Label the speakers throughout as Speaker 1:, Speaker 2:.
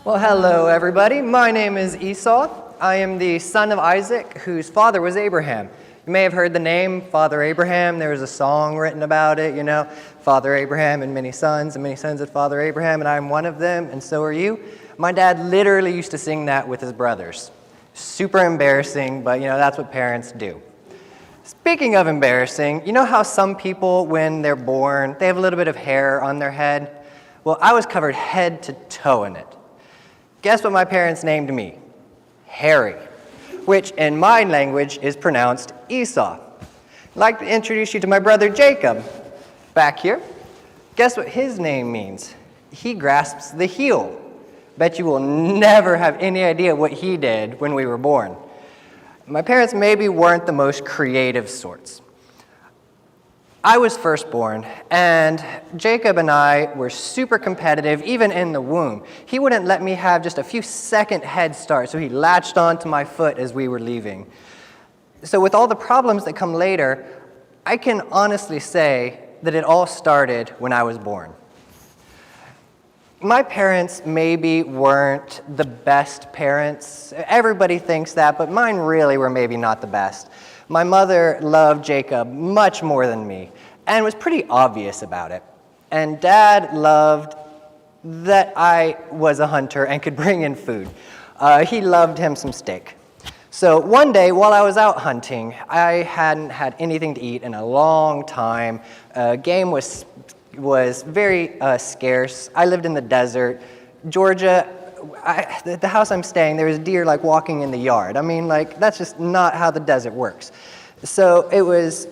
Speaker 1: Well, hello everybody. My name is Esau. I am the son of Isaac, whose father was Abraham. You may have heard the name Father Abraham. There was a song written about it, Father Abraham and many sons had Father Abraham, and I'm one of them, and so are you. My dad literally used to sing that with his brothers. Super embarrassing, but that's what parents do. Speaking of embarrassing, you know how some people, when they're born, they have a little bit of hair on their head? Well, I was covered head to toe in it. Guess what my parents named me? Harry, which in my language is pronounced Esau. I'd like to introduce you to my brother Jacob, back here. Guess what his name means? He grasps the heel. Bet you will never have any idea what he did when we were born. My parents maybe weren't the most creative sorts. I was firstborn, and Jacob and I were super competitive, even in the womb. He wouldn't let me have just a few second head start, so he latched onto my foot as we were leaving. So with all the problems that come later, I can honestly say that it all started when I was born. My parents maybe weren't the best parents. Everybody thinks that, but mine really were maybe not the best. My mother loved Jacob much more than me and was pretty obvious about it. And Dad loved that I was a hunter and could bring in food. He loved him some steak. So one day while I was out hunting, I hadn't had anything to eat in a long time. Game was very scarce. I lived in the desert. Georgia, the house I'm staying, there was deer walking in the yard. That's just not how the desert works. So it was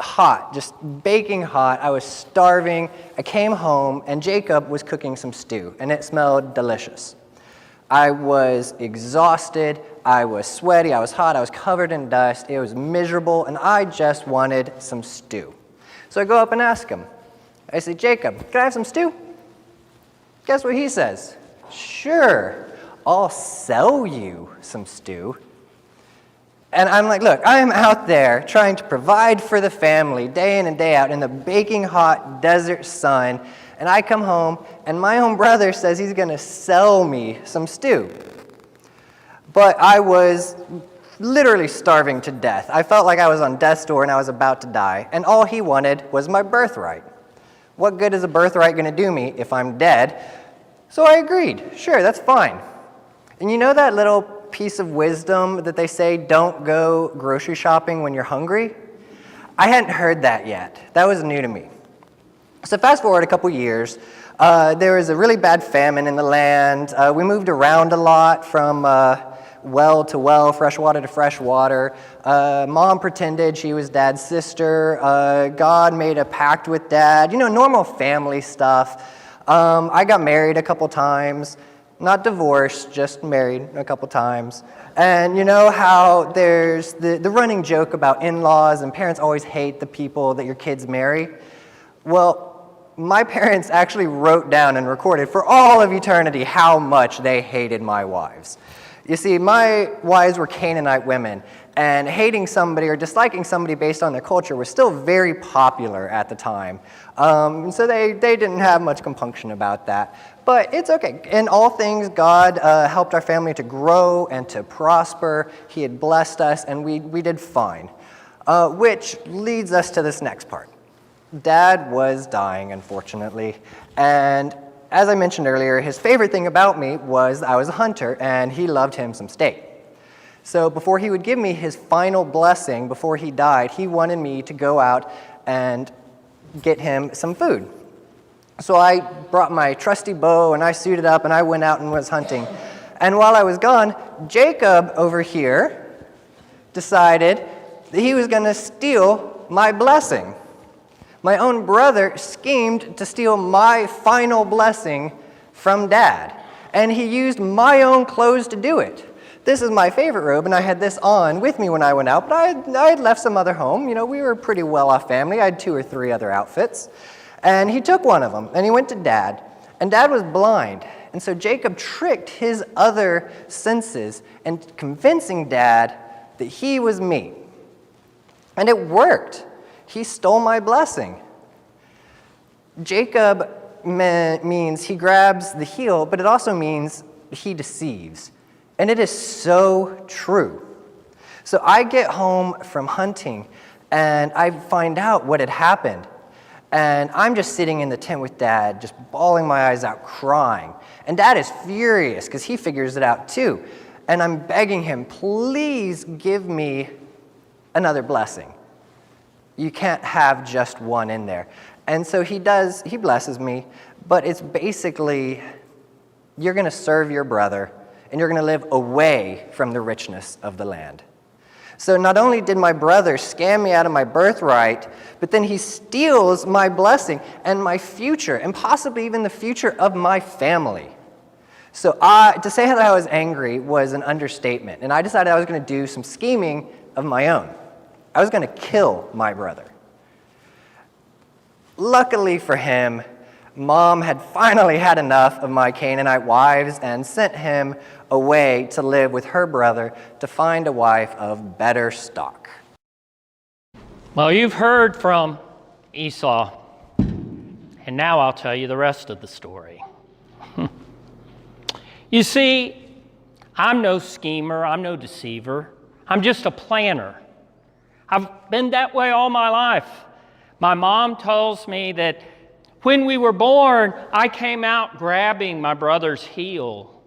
Speaker 1: hot, just baking hot. I was starving. I came home, and Jacob was cooking some stew, and it smelled delicious. I was exhausted. I was sweaty. I was hot. I was covered in dust. It was miserable, and I just wanted some stew. So I go up and ask him. I say, Jacob, can I have some stew? Guess what he says? Sure, I'll sell you some stew. And I'm like, look, I am out there trying to provide for the family day in and day out in the baking hot desert sun, and I come home, and my own brother says he's going to sell me some stew. But I was literally starving to death. I felt like I was on death's door and I was about to die, and all he wanted was my birthright. What good is a birthright going to do me if I'm dead? So I agreed. Sure, that's fine. And you know that little piece of wisdom that they say, don't go grocery shopping when you're hungry? I hadn't heard that yet. That was new to me. So fast forward a couple years, there was a really bad famine in the land. We moved around a lot from well to well, fresh water to fresh water. Mom pretended she was Dad's sister. God made a pact with Dad. Normal family stuff. I got married a couple times. Not divorced, just married a couple times. And you know how there's the running joke about in-laws and parents always hate the people that your kids marry? Well, my parents actually wrote down and recorded for all of eternity how much they hated my wives. You see, my wives were Canaanite women, and hating somebody or disliking somebody based on their culture was still very popular at the time. So they didn't have much compunction about that. But it's okay. In all things, God helped our family to grow and to prosper. He had blessed us, and we did fine. Which leads us to this next part. Dad was dying, unfortunately, and as I mentioned earlier, his favorite thing about me was I was a hunter, and he loved him some steak. So before he would give me his final blessing, before he died, he wanted me to go out and get him some food. So I brought my trusty bow, and I suited up, and I went out and was hunting. And while I was gone, Jacob over here decided that he was going to steal my blessing. My own brother schemed to steal my final blessing from Dad, and he used my own clothes to do it. This is my favorite robe, and I had this on with me when I went out, but I had left some other home. We were a pretty well-off family. I had 2 or 3 other outfits, and he took one of them, and he went to Dad, and Dad was blind, and so Jacob tricked his other senses and convincing Dad that he was me, and it worked. He stole my blessing. Jacob means he grabs the heel, but it also means he deceives. And it is so true. So I get home from hunting, and I find out what had happened. And I'm just sitting in the tent with Dad, just bawling my eyes out, crying. And Dad is furious because he figures it out too. And I'm begging him, please give me another blessing. You can't have just one in there. And so he does, he blesses me, but it's basically, you're going to serve your brother, and you're going to live away from the richness of the land. So not only did my brother scam me out of my birthright, but then he steals my blessing and my future, and possibly even the future of my family. So to say that I was angry was an understatement, and I decided I was going to do some scheming of my own. I was going to kill my brother. Luckily for him, Mom had finally had enough of my Canaanite wives and sent him away to live with her brother to find a wife of better stock.
Speaker 2: Well, you've heard from Esau, and now I'll tell you the rest of the story. You see, I'm no schemer, I'm no deceiver, I'm just a planner. I've been that way all my life. My mom tells me that when we were born, I came out grabbing my brother's heel.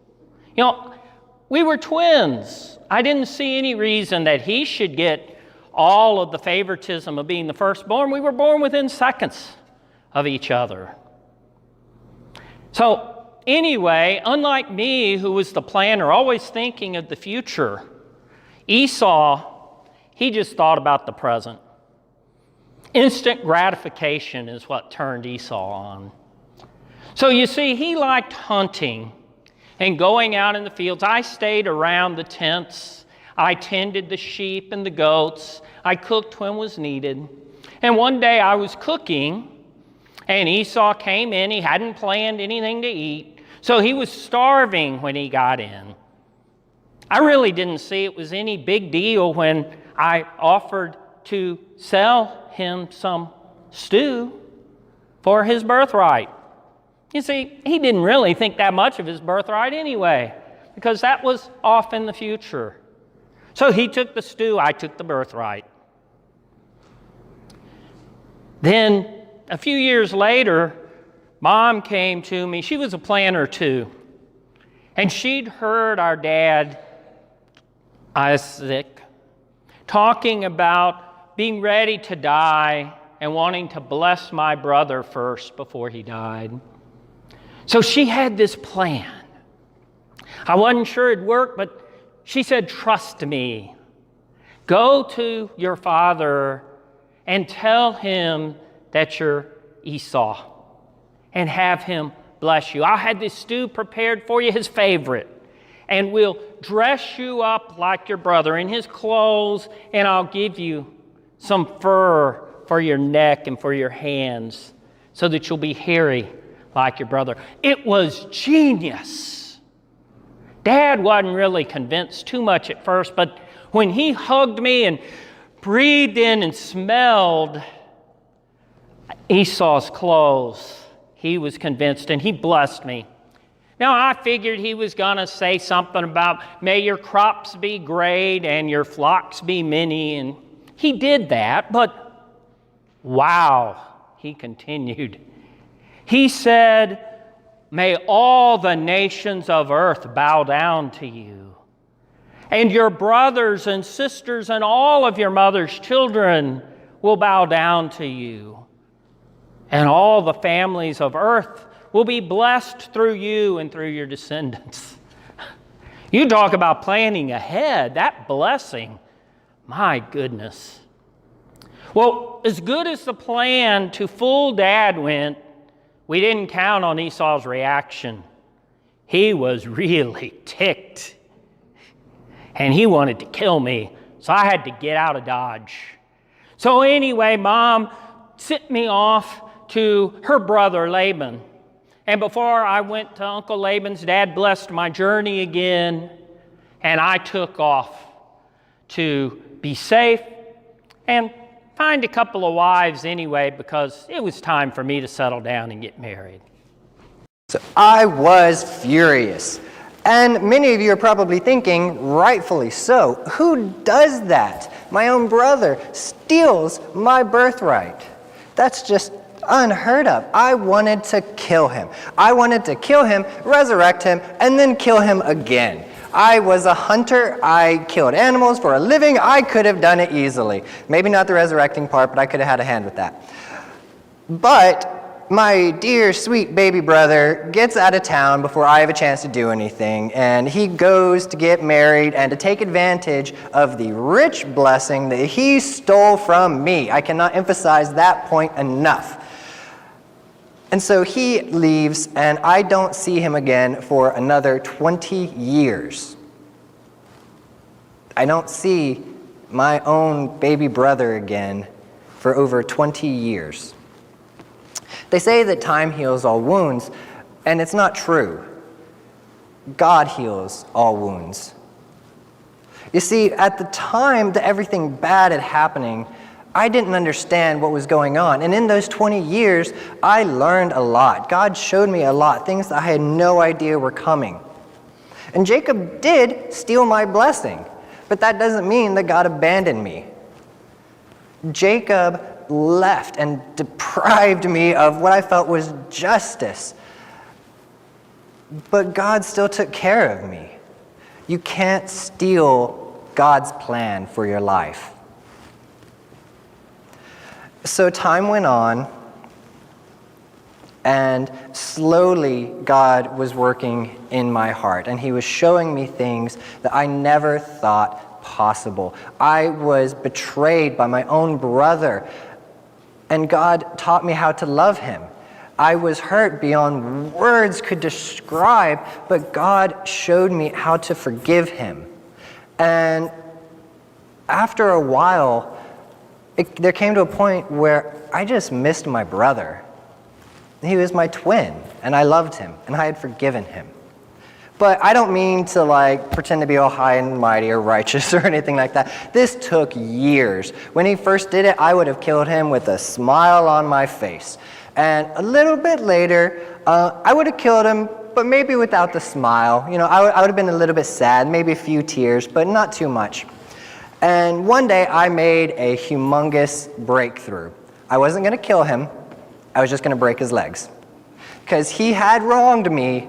Speaker 2: You know, we were twins. I didn't see any reason that he should get all of the favoritism of being the firstborn. We were born within seconds of each other. So anyway, unlike me, who was the planner, always thinking of the future, Esau, he just thought about the present. Instant gratification is what turned Esau on. So you see, he liked hunting and going out in the fields. I stayed around the tents. I tended the sheep and the goats. I cooked when was needed. And one day I was cooking, and Esau came in. He hadn't planned anything to eat, so he was starving when he got in. I really didn't see it was any big deal when I offered to sell him some stew for his birthright. You see, he didn't really think that much of his birthright anyway, because that was off in the future. So he took the stew, I took the birthright. Then, a few years later, Mom came to me. She was a planner too. And she'd heard our dad, Isaac, talking about being ready to die and wanting to bless my brother first before he died. So she had this plan. I wasn't sure it'd work, but she said, trust me. Go to your father and tell him that you're Esau and have him bless you. I had this stew prepared for you, his favorite, and we'll dress you up like your brother in his clothes, and I'll give you some fur for your neck and for your hands so that you'll be hairy like your brother. It was genius. Dad wasn't really convinced too much at first, but when he hugged me and breathed in and smelled Esau's clothes, he was convinced, and he blessed me. Now, I figured he was going to say something about, may your crops be great and your flocks be many, and he did that, but wow, he continued. He said, may all the nations of earth bow down to you, and your brothers and sisters and all of your mother's children will bow down to you, and all the families of earth will be blessed through you and through your descendants. You talk about planning ahead, that blessing, my goodness. Well, as good as the plan to fool Dad went, we didn't count on Esau's reaction. He was really ticked, and he wanted to kill me, so I had to get out of Dodge. So anyway, Mom sent me off to her brother Laban. And before I went to Uncle Laban's, Dad blessed my journey again, and I took off to be safe and find a couple of wives anyway, because it was time for me to settle down and get married.
Speaker 1: So I was furious. And many of you are probably thinking, rightfully so, who does that? My own brother steals my birthright. That's just unheard of. I wanted to kill him. I wanted to kill him, resurrect him, and then kill him again. I was a hunter. I killed animals for a living. I could have done it easily. Maybe not the resurrecting part, but I could have had a hand with that. But my dear, sweet baby brother gets out of town before I have a chance to do anything, and he goes to get married and to take advantage of the rich blessing that he stole from me. I cannot emphasize that point enough. And so he leaves, and I don't see him again for another 20 years. I don't see my own baby brother again for over 20 years. They say that time heals all wounds, and it's not true. God heals all wounds. You see, at the time that everything bad had happening, I didn't understand what was going on. And in those 20 years, I learned a lot. God showed me a lot, things that I had no idea were coming. And Jacob did steal my blessing, but that doesn't mean that God abandoned me. Jacob left and deprived me of what I felt was justice. But God still took care of me. You can't steal God's plan for your life. So time went on, and slowly God was working in my heart, and he was showing me things that I never thought possible. I was betrayed by my own brother, and God taught me how to love him. I was hurt beyond words could describe, but God showed me how to forgive him. And after a while, there came to a point where I just missed my brother. He was my twin, and I loved him, and I had forgiven him. But I don't mean to pretend to be all high and mighty or righteous or anything like that. This took years. When he first did it, I would have killed him with a smile on my face. And a little bit later, I would have killed him, but maybe without the smile. I would have been a little bit sad, maybe a few tears, but not too much. And one day, I made a humongous breakthrough. I wasn't going to kill him. I was just going to break his legs. Because he had wronged me,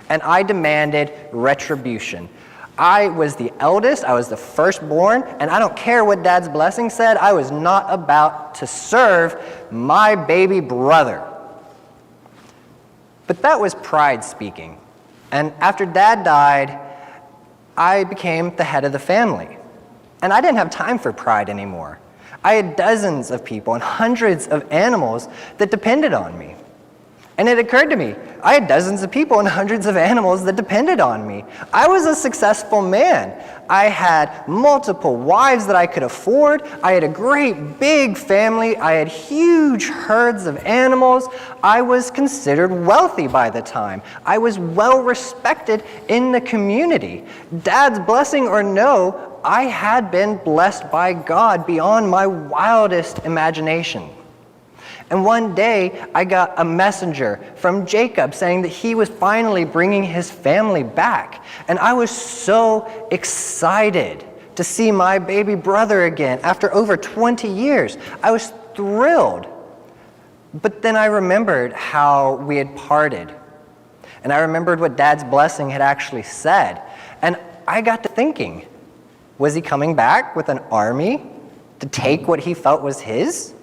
Speaker 1: and I demanded retribution. I was the eldest, I was the firstborn, and I don't care what Dad's blessing said, I was not about to serve my baby brother. But that was pride speaking. And after Dad died, I became the head of the family. And I didn't have time for pride anymore. I had dozens of people and hundreds of animals that depended on me. And it occurred to me, I had dozens of people and hundreds of animals that depended on me. I was a successful man. I had multiple wives that I could afford. I had a great big family. I had huge herds of animals. I was considered wealthy by the time. I was well respected in the community. Dad's blessing or no, I had been blessed by God beyond my wildest imagination. And one day, I got a messenger from Jacob saying that he was finally bringing his family back. And I was so excited to see my baby brother again after over 20 years. I was thrilled. But then I remembered how we had parted. And I remembered what Dad's blessing had actually said. And I got to thinking, was he coming back with an army to take what he felt was his?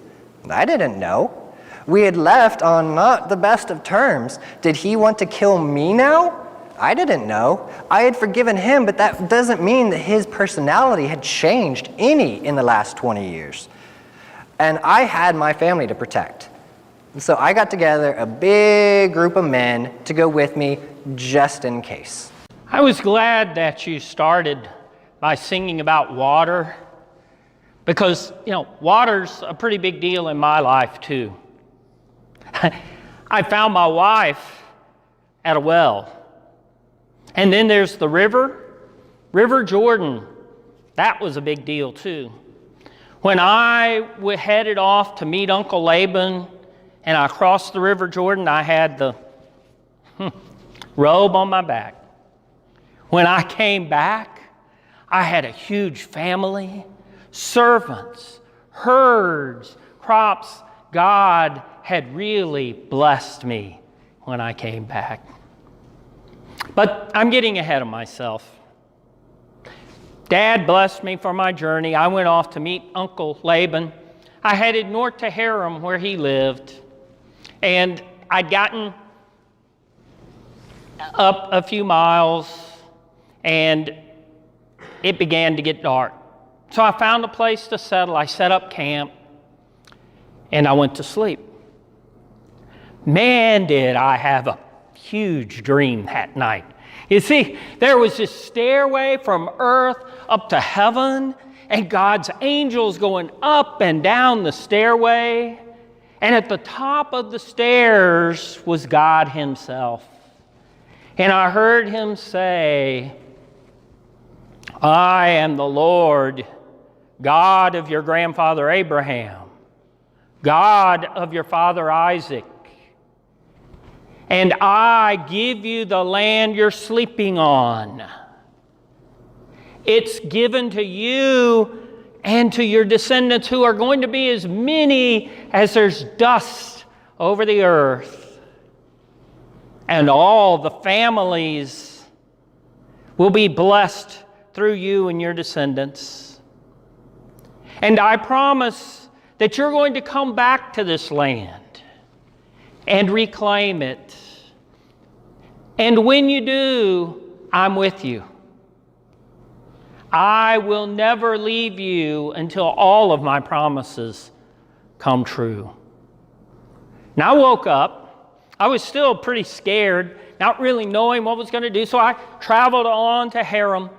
Speaker 1: I didn't know. We had left on not the best of terms. Did he want to kill me now? I didn't know. I had forgiven him, but that doesn't mean that his personality had changed any in the last 20 years. And I had my family to protect. So I got together a big group of men to go with me just in case.
Speaker 2: I was glad that you started by singing about water. Because, water's a pretty big deal in my life, too. I found my wife at a well. And then there's the River Jordan. That was a big deal, too. When I headed off to meet Uncle Laban, and I crossed the River Jordan, I had the robe on my back. When I came back, I had a huge family, servants, herds, crops. God had really blessed me when I came back. But I'm getting ahead of myself. Dad blessed me for my journey. I went off to meet Uncle Laban. I headed north to Haram, where he lived. And I'd gotten up a few miles, and it began to get dark. So I found a place to settle. I set up camp, and I went to sleep. Man, did I have a huge dream that night. You see, there was this stairway from earth up to heaven, and God's angels going up and down the stairway. And at the top of the stairs was God himself. And I heard him say, I am the Lord, God of your grandfather Abraham, God of your father Isaac. And I give you the land you're sleeping on. It's given to you and to your descendants, who are going to be as many as there's dust over the earth. And all the families will be blessed through you and your descendants. And I promise that you're going to come back to this land and reclaim it. And when you do, I'm with you. I will never leave you until all of my promises come true. Now I woke up. I was still pretty scared, not really knowing what I was going to do. So I traveled on to Haram,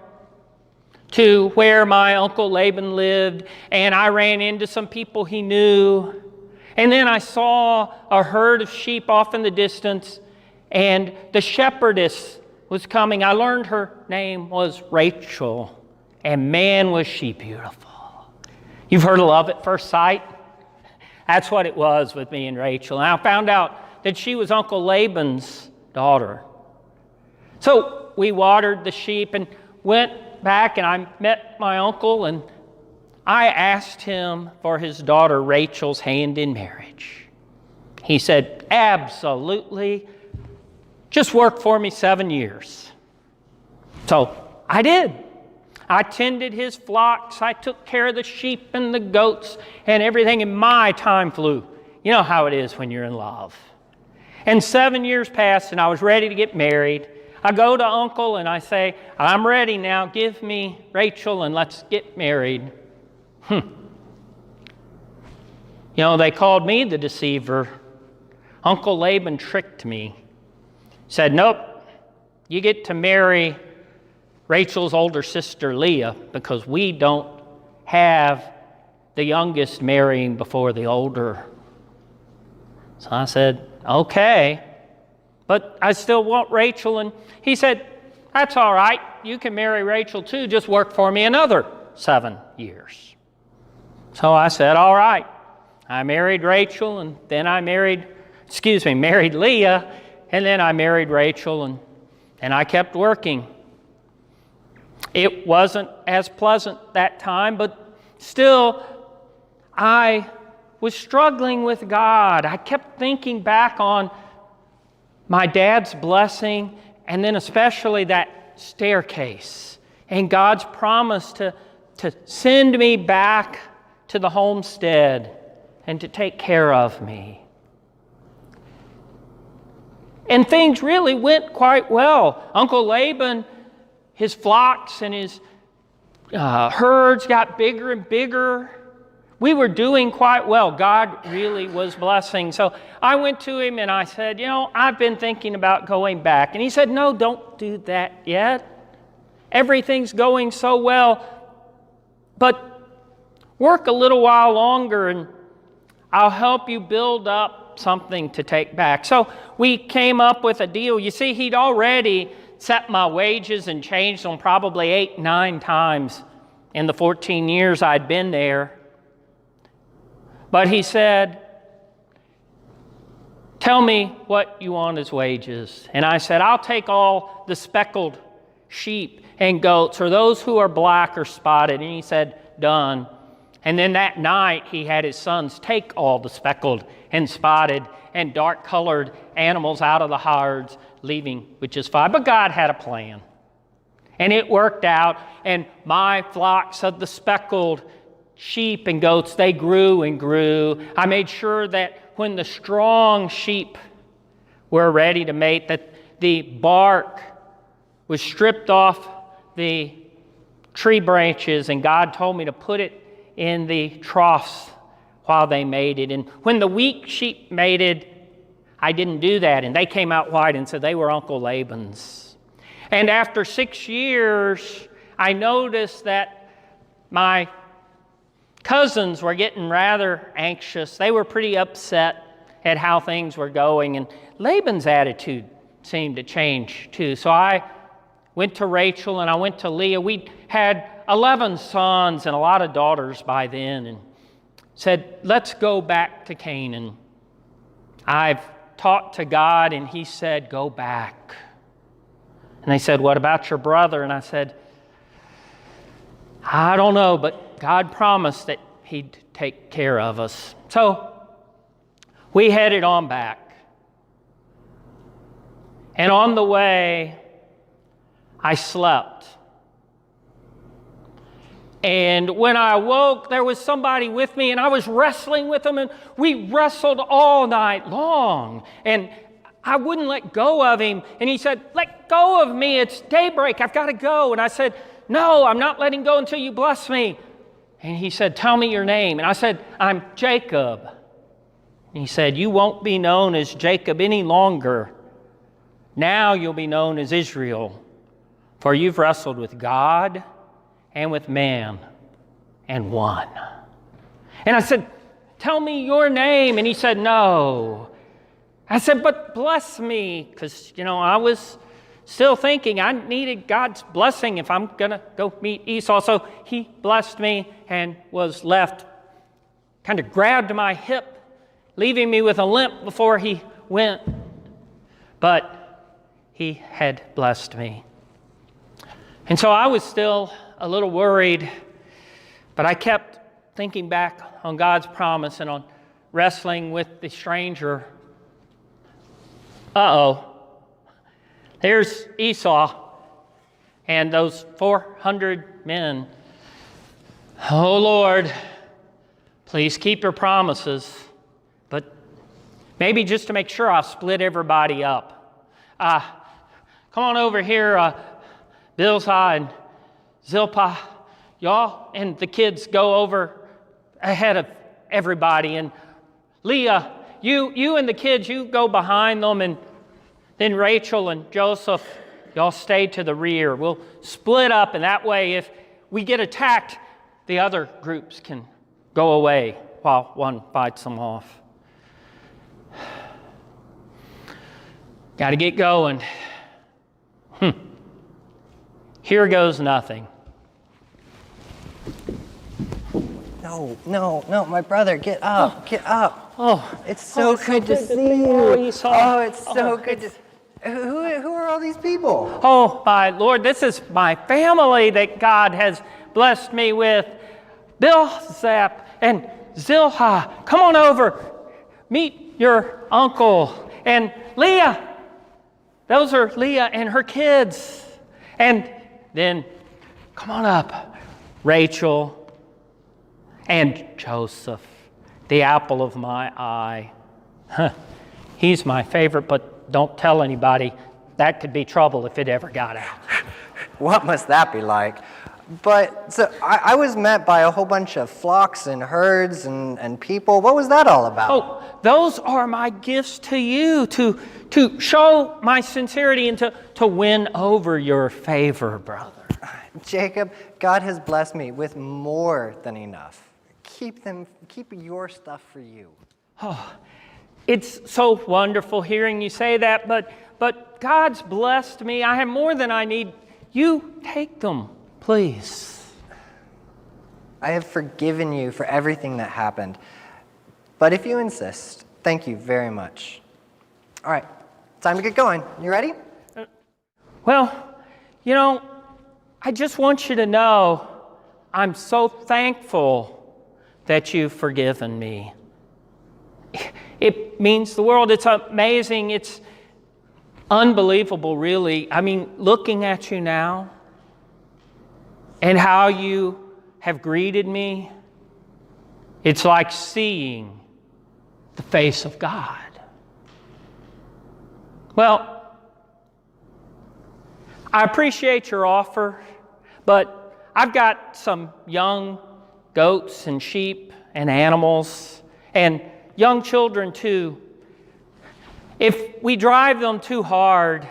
Speaker 2: to where my Uncle Laban lived, and I ran into some people he knew. And then I saw a herd of sheep off in the distance, and the shepherdess was coming. I learned her name was Rachel, and man, was she beautiful. You've heard of love at first sight? That's what it was with me and Rachel. And I found out that she was Uncle Laban's daughter. So we watered the sheep and went back, and I met my uncle, and I asked him for his daughter Rachel's hand in marriage. He said, absolutely, just work for me 7 years. So I did. I tended his flocks. I took care of the sheep and the goats and everything, and my time flew. You know how it is when you're in love. And 7 years passed, and I was ready to get married. I go to Uncle and I say, I'm ready now. Give me Rachel and let's get married. You know, they called me the deceiver. Uncle Laban tricked me. Said, nope, you get to marry Rachel's older sister Leah, because we don't have the youngest marrying before the older. So I said, okay, but I still want Rachel. And he said, that's all right. You can marry Rachel too. Just work for me another 7 years. So I said, all right. I married Rachel, and then I married Leah, and then I married Rachel, and I kept working. It wasn't as pleasant that time, but still, I was struggling with God. I kept thinking back on my dad's blessing, and then especially that staircase, and God's promise to send me back to the homestead and to take care of me. And things really went quite well. Uncle Laban, his flocks and his herds got bigger and bigger. We were doing quite well. God really was blessing. So I went to him and I said, I've been thinking about going back. And he said, no, don't do that yet. Everything's going so well. But work a little while longer and I'll help you build up something to take back. So we came up with a deal. You see, he'd already set my wages and changed them probably 8-9 times in the 14 years I'd been there. But he said, tell me what you want as wages. And I said, I'll take all the speckled sheep and goats, or those who are black or spotted. And he said, done. And then that night he had his sons take all the speckled and spotted and dark-colored animals out of the herds, leaving with just 5. But God had a plan. And it worked out, and my flocks of the speckled sheep and goats, they grew and grew. I made sure that when the strong sheep were ready to mate, that the bark was stripped off the tree branches, and God told me to put it in the troughs while they mated. And when the weak sheep mated, I didn't do that, and they came out white, and so they were Uncle Laban's. And after 6 years, I noticed that my cousins were getting rather anxious. They were pretty upset at how things were going, and Laban's attitude seemed to change too. So I went to Rachel and I went to Leah. We had 11 sons and a lot of daughters by then, and said, let's go back to Canaan. I've talked to God, and he said, go back. And they said, what about your brother? And I said, I don't know, but God promised that he'd take care of us. So we headed on back. And on the way, I slept. And when I awoke, there was somebody with me, and I was wrestling with him, and we wrestled all night long. And I wouldn't let go of him. And he said, let go of me. It's daybreak. I've got to go. And I said, no, I'm not letting go until you bless me. And he said, tell me your name. And I said, I'm Jacob. And he said, you won't be known as Jacob any longer. Now you'll be known as Israel, for you've wrestled with God and with man and won. And I said, tell me your name. And he said, no. I said, but bless me, because, I was still thinking I needed God's blessing if I'm going to go meet Esau. So he blessed me and was left, kind of grabbed my hip, leaving me with a limp before he went. But he had blessed me. And so I was still a little worried, but I kept thinking back on God's promise and on wrestling with the stranger. There's Esau and those 400 men. Oh, Lord, please keep your promises. But maybe just to make sure, I'll split everybody up. Come on over here, Bilhah and Zilpah. Y'all and the kids go over ahead of everybody. And Leah, you and the kids, you go behind them, and then Rachel and Joseph, y'all stay to the rear. We'll split up, and that way, if we get attacked, the other groups can go away while one fights them off. Got to get going. Here goes nothing.
Speaker 1: No, my brother, get up, get up.
Speaker 2: Oh,
Speaker 1: it's so good to see you. Oh, it's so good to see you. Who are all these people?
Speaker 2: Oh, my Lord, this is my family that God has blessed me with. Bilhah and Zilpah, come on over. Meet your uncle. And Leah, those are Leah and her kids. And then, come on up, Rachel and Joseph, the apple of my eye. He's my favorite, but don't tell anybody. That could be trouble if it ever got out.
Speaker 1: What must that be like? But so I was met by a whole bunch of flocks and herds and people. What was that all about?
Speaker 2: Oh, those are my gifts to you, to show my sincerity and to win over your favor, brother.
Speaker 1: Jacob, God has blessed me with more than enough. Keep your stuff for you.
Speaker 2: Oh, it's so wonderful hearing you say that, but God's blessed me. I have more than I need. You take them, please.
Speaker 1: I have forgiven you for everything that happened. But if you insist, thank you very much. All right, time to get going. You ready?
Speaker 2: Well, You know, I just want you to know I'm so thankful that you've forgiven me. It means the world. It's amazing. It's unbelievable, really. I mean, looking at you now and how you have greeted me, it's like seeing the face of God. Well, I appreciate your offer, but I've got some young goats and sheep and animals and young children too. If we drive them too hard,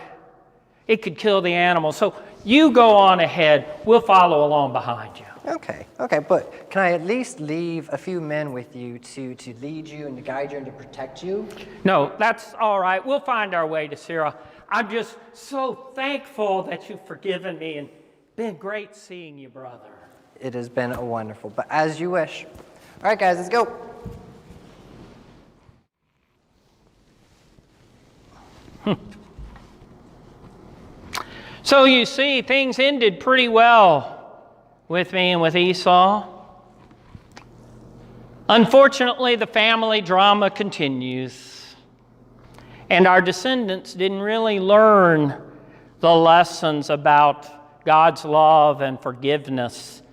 Speaker 2: it could kill the animals. So you go on ahead. We'll follow along behind you.
Speaker 1: Okay, but can I at least leave a few men with you to lead you and to guide you and to protect you?
Speaker 2: No, that's all right. We'll find our way to Sarah. I'm just so thankful that you've forgiven me, and been great seeing you, brother.
Speaker 1: It has been wonderful, but as you wish. All right, guys, let's go.
Speaker 2: So you see, things ended pretty well with me and with Esau. Unfortunately, the family drama continues, and our descendants didn't really learn the lessons about God's love and forgiveness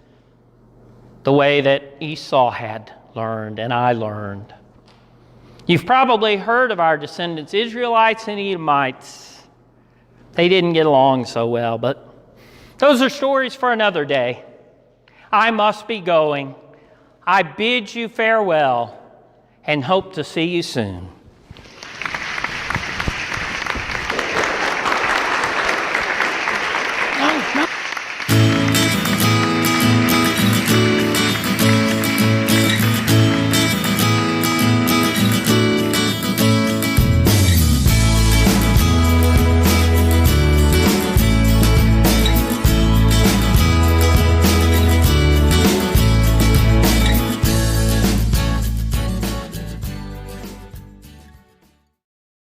Speaker 2: the way that Esau had learned and I learned. You've probably heard of our descendants, Israelites and Edomites. They didn't get along so well, but those are stories for another day. I must be going. I bid you farewell and hope to see you soon.